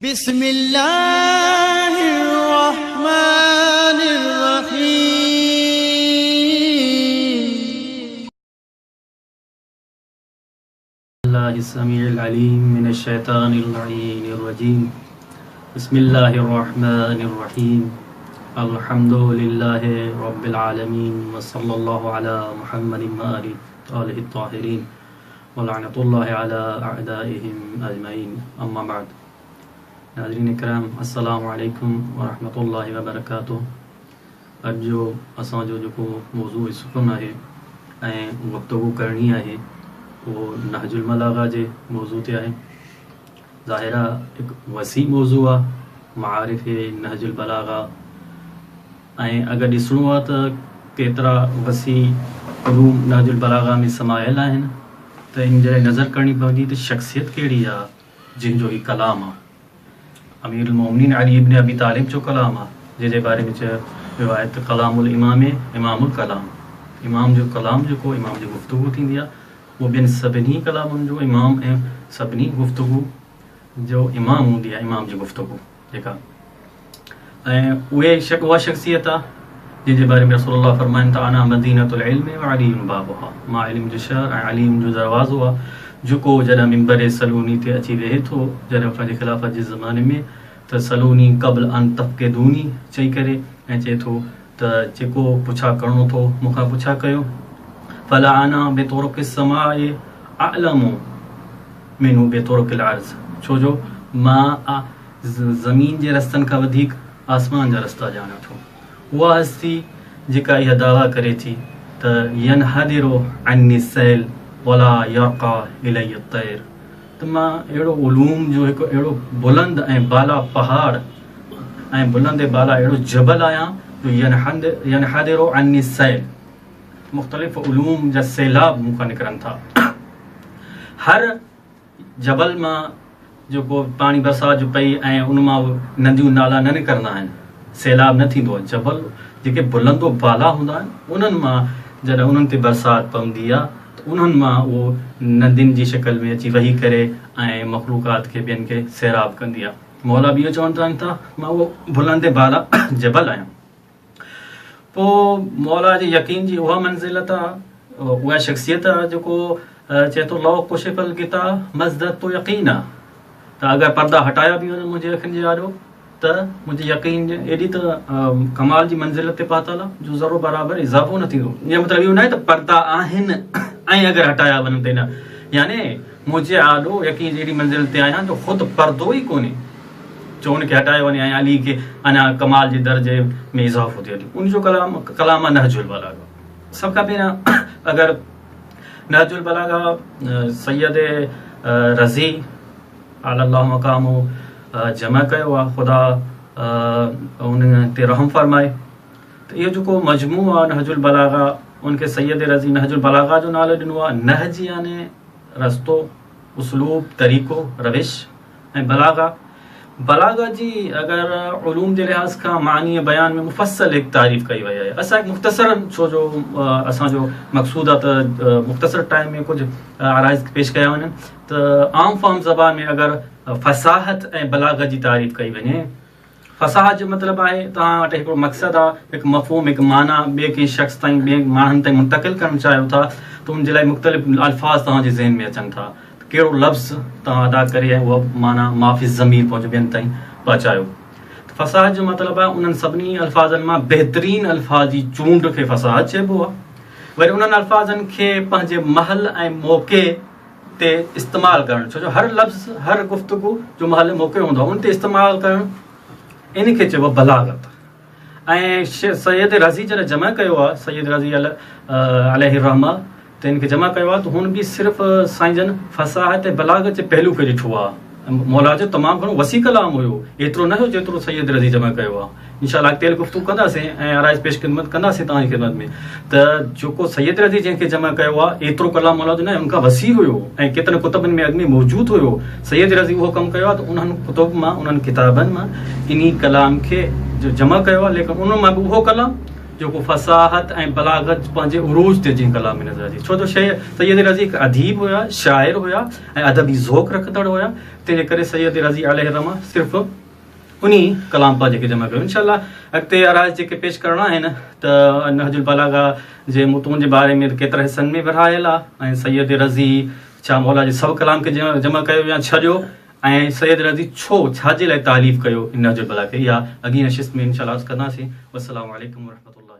बिस्मिल्लाहिर्रहमानिर्रहीम। अल्लाहिस्समीउल अलीम मिनश्शैतानिर्रजीम। बिस्मिल्लाहिर्रहमानिर्रहीम। अल्हम्दुलिल्लाहि रब्बिल आलमीन व सल्लल्लाहु अला मुहम्मदिन व आलिहि त्ताहिरीन व लअनतुल्लाहि अला अअदाइहिम अजमईन। अम्मा बाद। नाज़रीन इकराम, अस्सलामु अलैकुम व रहमतुल्लाहि व बरकातुहू। अॼु जो असांजो जेको मौज़ू सुकुन आहे ऐं गुफ़्तगू करणी आहे उहो नहजुल बलागा जे मौज़ू ते आहे। ज़ाहिर आहे हिकु वसी मौज़ू आहे मारिफ़ नहजुल बलागा, ऐं अगरि ॾिसणो आहे त केतिरा वसी उलूम नहजुल बलागा में समायल आहिनि त इन जे नज़र करणी पवंदी त शख़्सियत कहिड़ी आहे जिन जो ही कलाम आहे। अमीरुल मोमिनीन अली इब्न अबी तालिब जो कलाम आहे, जंहिंजे बारे में चयो वियो आहे त कलामुल इमाम इमामुल कलाम। इमाम जो कलाम जेको इमाम जी गुफ़्तगू थींदी आहे उहो ॿियनि सभिनी कलामनि जो इमाम ऐं सभिनी गुफ़्तगू जो इमाम हूंदी आहे। इमाम जी गुफ़्तगू जेका ऐं उहा शख़्सियत आहे जंहिंजे बारे में रसूलुल्लाह फरमाइनि था अना मदीनतुल इल्म व अलीयुन बाबुहा। मां इल्म जो शहर ऐं अलीम जो दरवाज़ो आहे जेको जॾहिं मिंबर सलूनी ते अची वेहे थो, जॾहिं पंहिंजे ख़िलाफ़त जे ज़माने में त सलूनी क़ब्ल अन तफ़क़िदूनी चई करे ऐं चए थो त जेको पुछा करिणो थो मूंखां पुछा कयो। फला अना बेतुरुक़ि समाए अअलमु मिन्हु बेतुरुक़िल अर्ज़। छो जो मां ज़मीन जे रस्तनि खां वधीक आसमान जा रस्ता ॼाणा थो। उहा हस्ती जेका इहा दावा करे थी त यनहदिरु अन्नी सैल वला यरक़ा इलैया तैर, त मां अहिड़ो उलूम जो हिकु अहिड़ो बुलंद ऐं बाला पहाड़ ऐं बुलंद ऐं बाला अहिड़ो जबल आहियां जो यनहदिरु अन्नी सैल, मुख़्तलिफ़ उलूम जा सैलाब मूंखां निकिरनि था। हर जबल मां जेको पाणी बरसाति जो पई ऐं उन मां नदियूं नाला न निकिरंदा आहिनि, सैलाब न थींदो आहे। जबल जेके बुलंदो बाला हूंदा आहिनि उन्हनि मां जॾहिं उन्हनि ते बरसाति पवंदी आहे त उन्हनि मां उहो नदियुनि जी शिकल में अची वही करे ऐं मख़लूक़ात खे ॿियनि खे सैराब कंदी आहे। मौला बि इहो चवनि था मां उहो बुलंद बाला जबल आहियां। पोइ मौला जे यकीन जी उहा मंज़िलत आहे, उहा शख़्सियत आहे जेको चए थो लौ कुशिफ़ल गिता मज़दत तो यकीन आहे, त अगरि पर्दा हटाया बि वञनि मुंहिंजे अखियुनि जे आॾो त मुंहिंजे यकीन एॾी त कमाल जी मंज़िल ते पहुतल आहे जो ज़रो बराबरि इज़ाफ़ो न थींदो। ईअं मतिलबु इहो न आहे त पर्दा आहिनि ऐं अगरि हटाया वञनि त न, याने मुंहिंजे आॾो यकीन एॾी मंज़िल ते आहियां जो ख़ुदि पर्दो ई कोन्हे जो उनखे हटाए वञे ऐं अली खे अञा कमाल जे दर्जे में इज़ाफ़ो थिए। उनजो कलाम आहे नहजुल बलागा। सभ खां पहिरियां अगरि नहजुल बलागा सैयद रज़ी अल्लाह मक़ामो जमा कयो आहे, ख़ुदा उन ते रहम फरमाए, त इहो जेको मजमू आहे नहजुल बलागा उनखे सैयद रज़ी नहजुल बलागा जो नालो ॾिनो आहे। नहज याने रस्तो, उसलूब, तरीक़ो, रविश, ऐं बलागा जी अगरि उलूम जे लिहाज़ खां मानी बयान में मुफ़स्सल हिकु तारीफ़ कई वई आहे। असां हिकु मुख़्तसर, छो जो असांजो मक़सूद आहे त मुख़्तसर टाइम में कुझु आराइज़ पेश कया वञनि, त आम फाम ज़बान में अगरि फ़साहत ऐं बलागा जी तारीफ़ कई वञे, फ़साहत जो मतिलबु आहे तव्हां वटि हिकिड़ो मक़सदु आहे, हिकु मफ़हूम, हिकु माना ॿिए कंहिं शख़्स ताईं, ॿिए माण्हुनि ताईं मुंतक़िल करणु चाहियो था, त उनजे लाइ मुख़्तलिफ़ अल्फाज़ तव्हांजे ज़हन में अचनि था, कहिड़ो लफ़्ज़ तव्हां अदा करे ऐं उहा माना माफ़ी ज़मीर पंहिंजो ॿियनि ताईं पहुचायो। फ़साहत जो मतिलबु आहे उन्हनि सभिनी अल्फाज़नि मां बहितरीन अल्फाज़ जी चूंड खे फ़साहत चइबो आहे। वरी उन्हनि अल्फाज़नि खे पंहिंजे महल ऐं मौक़े ते इस्तेमालु करणु, छो जो हर लफ़्ज़, हर गुफ़्तगू जो महल मौक़े हूंदो आहे उन ते इस्तेमालु करणु, इन खे चइबो आहे बलागत। ऐं सैयद रज़ी जॾहिं जमा कयो आहे, सैयद रज़ी अलैहि रहमा, त इनखे जमा कयो आहे त हुन बि सिर्फ़ु साईं जन फ़साहत ऐं बलागत जे पहलू खे ॾिठो आहे। मौला जो तमामु घणो वसी कलाम हुयो, एतिरो न हुयो जेतिरो सैयद रज़ी जमा कयो आहे। इंशाअल्लाह अॻिते गुफ़्तगू कंदासीं ऐं आराइज़ पेश ख़िदमत कंदासीं तव्हांजी ख़िदमत में, त जेको सैयद रज़ी जंहिंखे जमा कयो आहे एतिरो कलाम मौला जो न आहे, उनखां वसी हुयो ऐं केतिरनि कुतुबनि में अॻु में मौजूदु हुयो। सैयद रज़ी उहो कमु कयो आहे त उन्हनि कुतुब मां, उन्हनि किताबनि मां इन कलाम खे जो जमा कयो आहे, लेकिन उन मां बि उहो कलाम जेको फसाहत ऐं बलागत पंहिंजे उरूज ते जिन कलाम में नज़र अचे। छो त सैयद रज़ी हिकु अदीब हुया, शाइर हुया ऐं अदबी ज़ौक़ रखंदड़ हुया। तंहिंजे करे सैयद रज़ी अलैहि रहमा सिर्फ़ु उन कलाम पा जेके जमा कयो। इंशाअल्लाह अॻिते आराज़ जेके पेश करणा आहिनि त नहजुल बलागा जे मुतून जे बारे में केतिरा हिसनि में विरहायल आहे ऐं सैयद रज़ी छा मौला जे सभु कलाम खे जमा कयो या छॾियो ऐं सैयद रज़ी छाजे लाइ तारीफ़ कयो इन नहजुल बलागा खे, इहा अॻी नशिस्त में इंशाअल्लाह कंदासीं। वस्सलामु अलैकुम वरहमतुल्लाह।